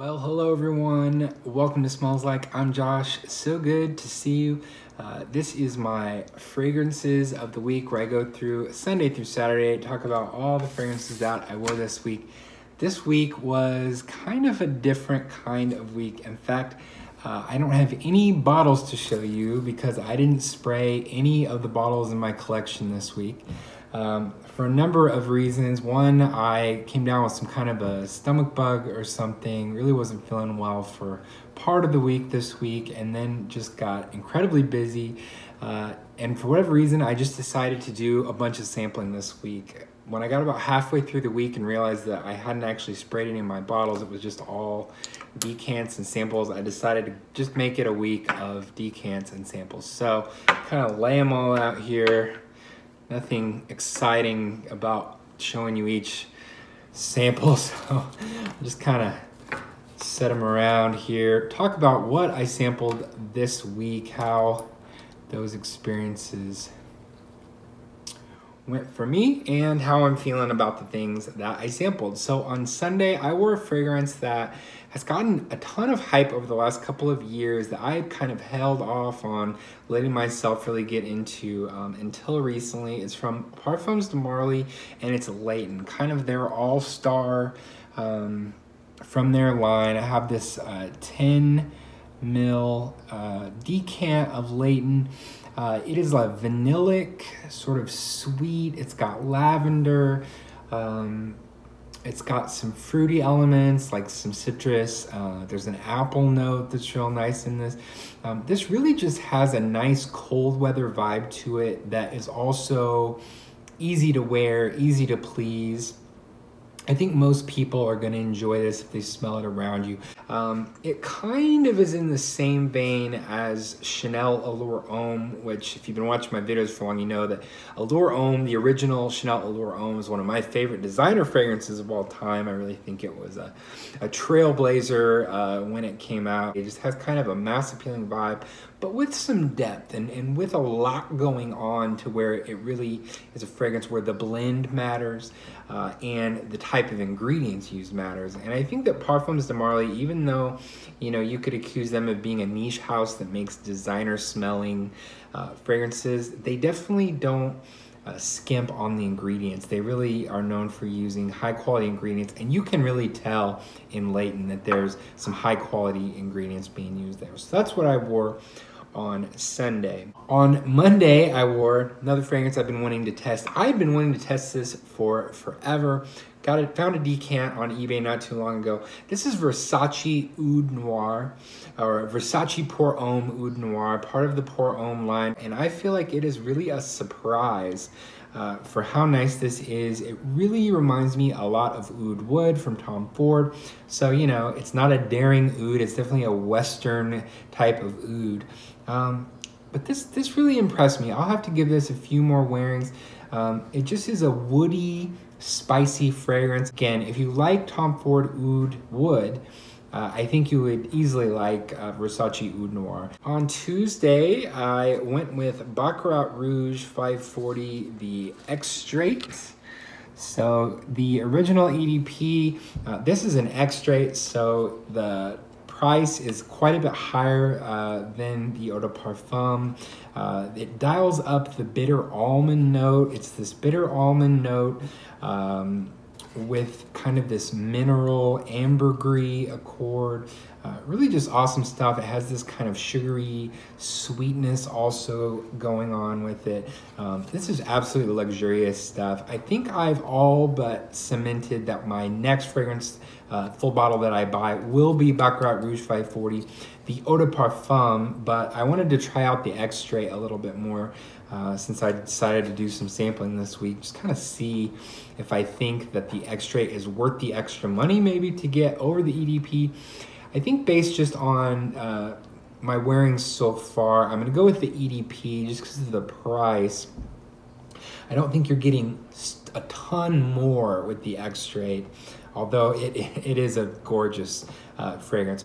Well, hello everyone. Welcome to Smells Like. I'm Josh. So good to see you. This is my fragrances of the week where I go through Sunday through Saturday, talk about all the fragrances that I wore this week. This week was kind of a different kind of week. In fact, I don't have any bottles to show you because I didn't spray any of the bottles in my collection this week. For a number of reasons. One, I came down with some kind of a stomach bug or something, really wasn't feeling well for part of the week this week, and then just got incredibly busy. And for whatever reason, I just decided to do a bunch of sampling this week. When I got about halfway through the week and realized that I hadn't actually sprayed any of my bottles, it was just all decants and samples, I decided to just make it a week of decants and samples. So kind of lay them all out here. Nothing exciting about showing you each sample, so I'll just kind of set them around here. Talk about what I sampled this week, how those experiences went for me, and how I'm feeling about the things that I sampled. So on Sunday, I wore a fragrance that has gotten a ton of hype over the last couple of years that I kind of held off on letting myself really get into until recently. It's from Parfums de Marly, and it's Layton, kind of their all-star from their line. I have this 10 ml decant of Layton. It is a vanillic, sort of sweet. It's got lavender. It's got some fruity elements, like some citrus. There's an apple note that's real nice in this. This really just has a nice cold weather vibe to it that is also easy to wear, easy to please. I think most people are going to enjoy this if they smell it around you. It kind of is in the same vein as Chanel Allure Homme, which if you've been watching my videos for long, you know that Allure Homme, the original Chanel Allure Homme, is one of my favorite designer fragrances of all time. I really think it was a trailblazer when it came out. It just has kind of a mass appealing vibe, but with some depth and with a lot going on to where it really is a fragrance where the blend matters and the type of ingredients used matters. And I think that Parfums de Marly, even though, you know, you could accuse them of being a niche house that makes designer smelling fragrances, they definitely don't skimp on the ingredients. They really are known for using high quality ingredients, and you can really tell in Layton that there's some high quality ingredients being used there. So that's what I wore on Sunday. On Monday, I wore another fragrance I've been wanting to test. I've been wanting to test this for forever. Found a decant on eBay not too long ago. This is Versace Oud Noir, or Versace Pour Homme Oud Noir, part of the Pour Homme line, and I feel like it is really a surprise for how nice this is. It really reminds me a lot of Oud Wood from Tom Ford. So, you know, it's not a daring oud, it's definitely a Western type of oud. But this really impressed me. I'll have to give this a few more wearings. It just is a woody, spicy fragrance. Again, if you like Tom Ford Oud Wood, I think you would easily like Versace Oud Noir. On Tuesday, I went with Baccarat Rouge 540, the Extrait. So the original EDP, this is an Extrait, so the price is quite a bit higher than the Eau de Parfum. It dials up the bitter almond note. It's this bitter almond note with kind of this mineral ambergris accord. Really just awesome stuff. It has this kind of sugary sweetness also going on with it. This is absolutely luxurious stuff. I think I've all but cemented that my next fragrance full bottle that I buy will be Baccarat Rouge 540, the Eau de Parfum, but I wanted to try out the Extrait a little bit more since I decided to do some sampling this week, just kind of see if I think that the Extrait is worth the extra money maybe to get over the EDP. I think based just on my wearings so far, I'm gonna go with the EDP just because of the price. I don't think you're getting a ton more with the Extrait, although it is a gorgeous fragrance.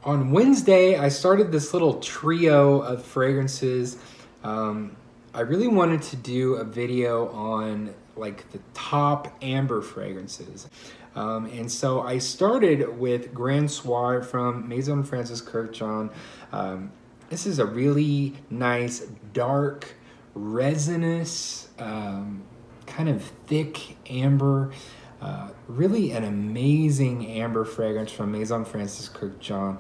On Wednesday, I started this little trio of fragrances. I really wanted to do a video on like the top amber fragrances. And so I started with Grand Soir from Maison Francis Kurkdjian. This is a really nice, dark, resinous, kind of thick amber. Really an amazing amber fragrance from Maison Francis Kurkdjian.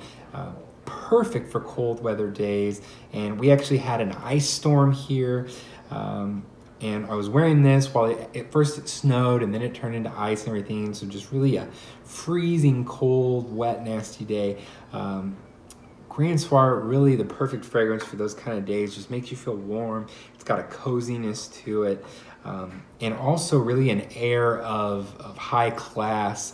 Perfect for cold weather days. And we actually had an ice storm here. And I was wearing this while at first it snowed and then it turned into ice and everything. So just really a freezing cold, wet, nasty day. Grand Soir, really the perfect fragrance for those kind of days. Just makes you feel warm. It's got a coziness to it. And also really an air of high class.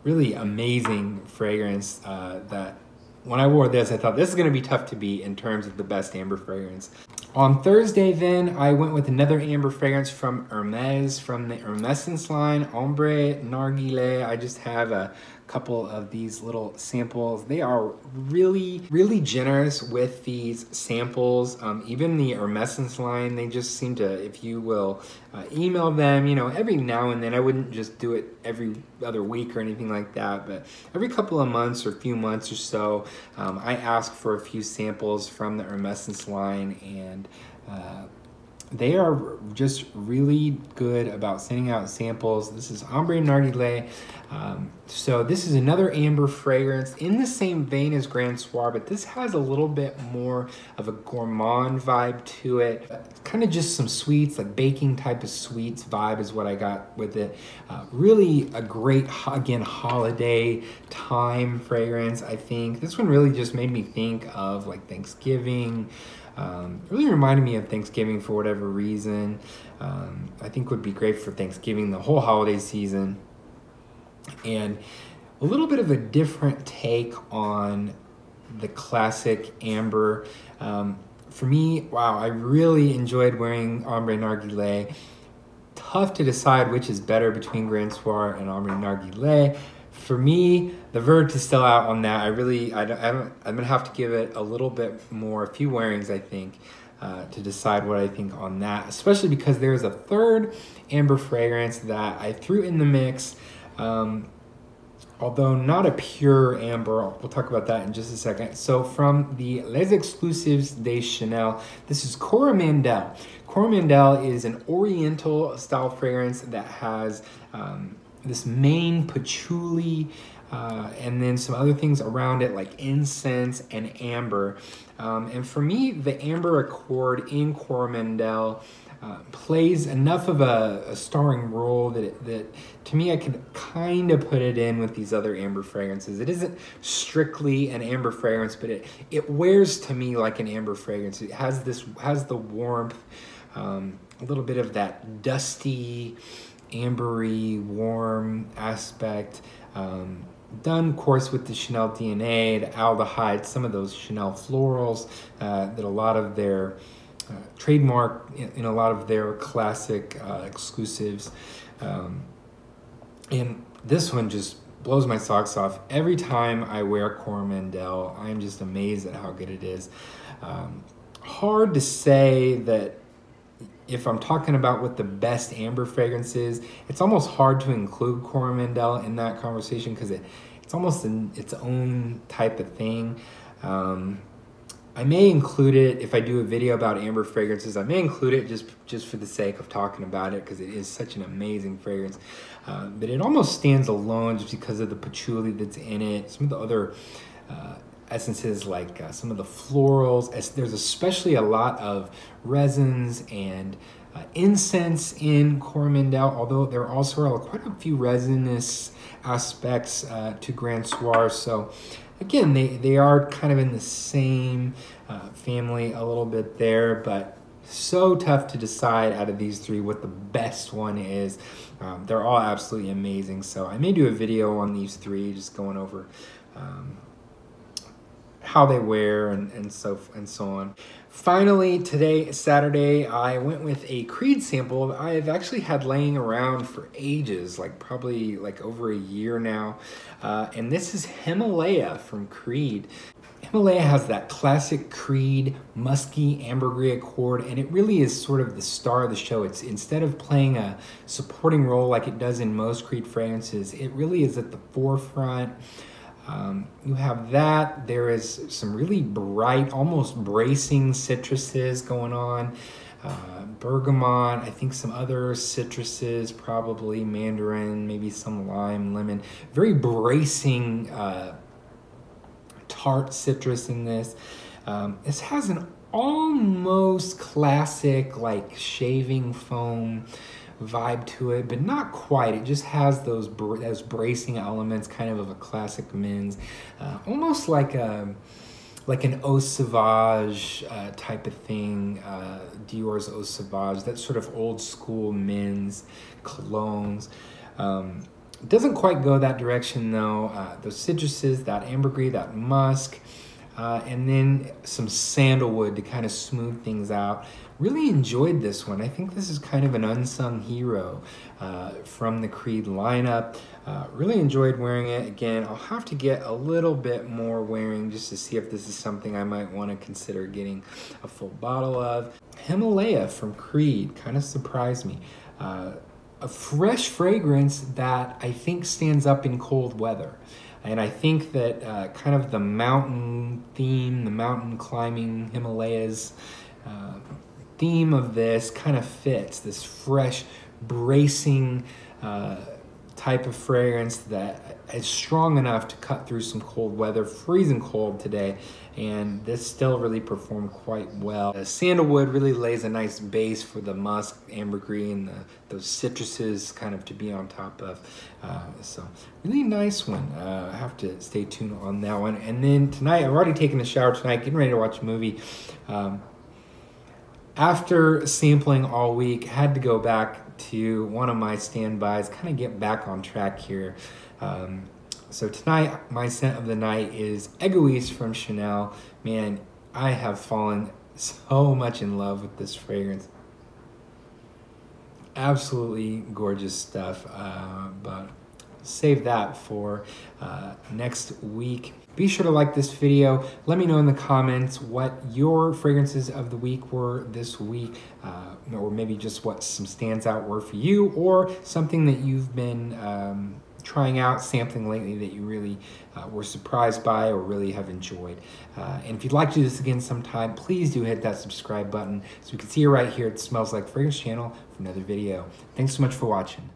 Really amazing fragrance that when I wore this, I thought this is going to be tough to beat in terms of the best amber fragrance. On Thursday then, I went with another amber fragrance from Hermes, from the Hermescence line, Ombre Narguilé. I just have a couple of these little samples. They are really, really generous with these samples. Even the Hermescence line, they just seem to, if you will email them, you know, every now and then. I wouldn't just do it every other week or anything like that, but every couple of months or few months or so, I ask for a few samples from the Hermescence line, and they are just really good about sending out samples. This is Ombre Narguilé. So this is another amber fragrance in the same vein as Grand Soir, but this has a little bit more of a gourmand vibe to it. Kind of just some sweets, like baking type of sweets vibe is what I got with it. Really a great, again, holiday time fragrance, I think. This one really just made me think of like Thanksgiving. Really reminded me of Thanksgiving for whatever reason. I think would be great for Thanksgiving, the whole holiday season. And a little bit of a different take on the classic amber. For me, wow, I really enjoyed wearing Ombre Narguilé. Tough to decide which is better between Grand Soir and Ombre Narguilé. For me, the verdict is still out on that. I'm gonna have to give it a little bit more, a few wearings, I think, to decide what I think on that, especially because there's a third amber fragrance that I threw in the mix. Although not a pure amber, we'll talk about that in just a second. So from the Les Exclusives de Chanel, this is Coromandel. Coromandel is an oriental style fragrance that has this main patchouli and then some other things around it like incense and amber. And for me, the amber accord in Coromandel plays enough of a starring role that to me I could kind of put it in with these other amber fragrances. It isn't strictly an amber fragrance, but it wears to me like an amber fragrance. It has the warmth, a little bit of that dusty, ambery, warm aspect. Done, of course, with the Chanel DNA, the aldehyde, some of those Chanel florals that a lot of their trademark in a lot of their classic exclusives. And this one just blows my socks off. Every time I wear Coromandel, I'm just amazed at how good it is. Hard to say that if I'm talking about what the best amber fragrance is, it's almost hard to include Coromandel in that conversation because it's almost its own type of thing. I may include it if I do a video about amber fragrances. I may include it just for the sake of talking about it because it is such an amazing fragrance. But it almost stands alone just because of the patchouli that's in it. Some of the other essences like some of the florals. There's especially a lot of resins and incense in Coromandel, although there also are quite a few resinous aspects to Grand Soir. So again, they are kind of in the same family a little bit there, but so tough to decide out of these three what the best one is. They're all absolutely amazing. So I may do a video on these three, just going over how they wear and so on. Finally, today, Saturday, I went with a Creed sample that I've actually had laying around for ages, like probably like over a year now. And this is Himalaya from Creed. Himalaya has that classic Creed musky ambergris accord, and it really is sort of the star of the show. It's, instead of playing a supporting role like it does in most Creed fragrances, it really is at the forefront. You have that. There is some really bright, almost bracing citruses going on. Bergamot, I think some other citruses, probably mandarin, maybe some lime, lemon. Very bracing tart citrus in this. This has an almost classic like shaving foam vibe to it, but not quite. It just has those bracing elements, kind of a classic men's, almost like an Eau Sauvage type of thing, Dior's Eau Sauvage, that sort of old school men's colognes. It doesn't quite go that direction though. Those citruses, that ambergris, that musk, and then some sandalwood to kind of smooth things out. Really enjoyed this one. I think this is kind of an unsung hero from the Creed lineup. Really enjoyed wearing it. Again, I'll have to get a little bit more wearing just to see if this is something I might want to consider getting a full bottle of. Himalaya from Creed kind of surprised me. A fresh fragrance that I think stands up in cold weather. And I think that kind of the mountain theme, the mountain climbing Himalayas theme of this kind of fits. This fresh, bracing type of fragrance that is strong enough to cut through some cold weather, freezing cold today, and this still really performed quite well. The sandalwood really lays a nice base for the musk, ambergris, and those citruses kind of to be on top of. So really nice one. I have to stay tuned on that one. And then tonight, I've already taken a shower tonight, getting ready to watch a movie. After sampling all week, had to go back to one of my standbys, kind of get back on track here. So tonight, my scent of the night is Egoist from Chanel. Man, I have fallen so much in love with this fragrance. Absolutely gorgeous stuff, but save that for next week. Be sure to like this video. Let me know in the comments what your fragrances of the week were this week, or maybe just what some stands out were for you, or something that you've been trying out, sampling lately that you really were surprised by or really have enjoyed. And if you'd like to do this again sometime, please do hit that subscribe button so we can see you right here at the Smells Like Fragrance channel for another video. Thanks so much for watching.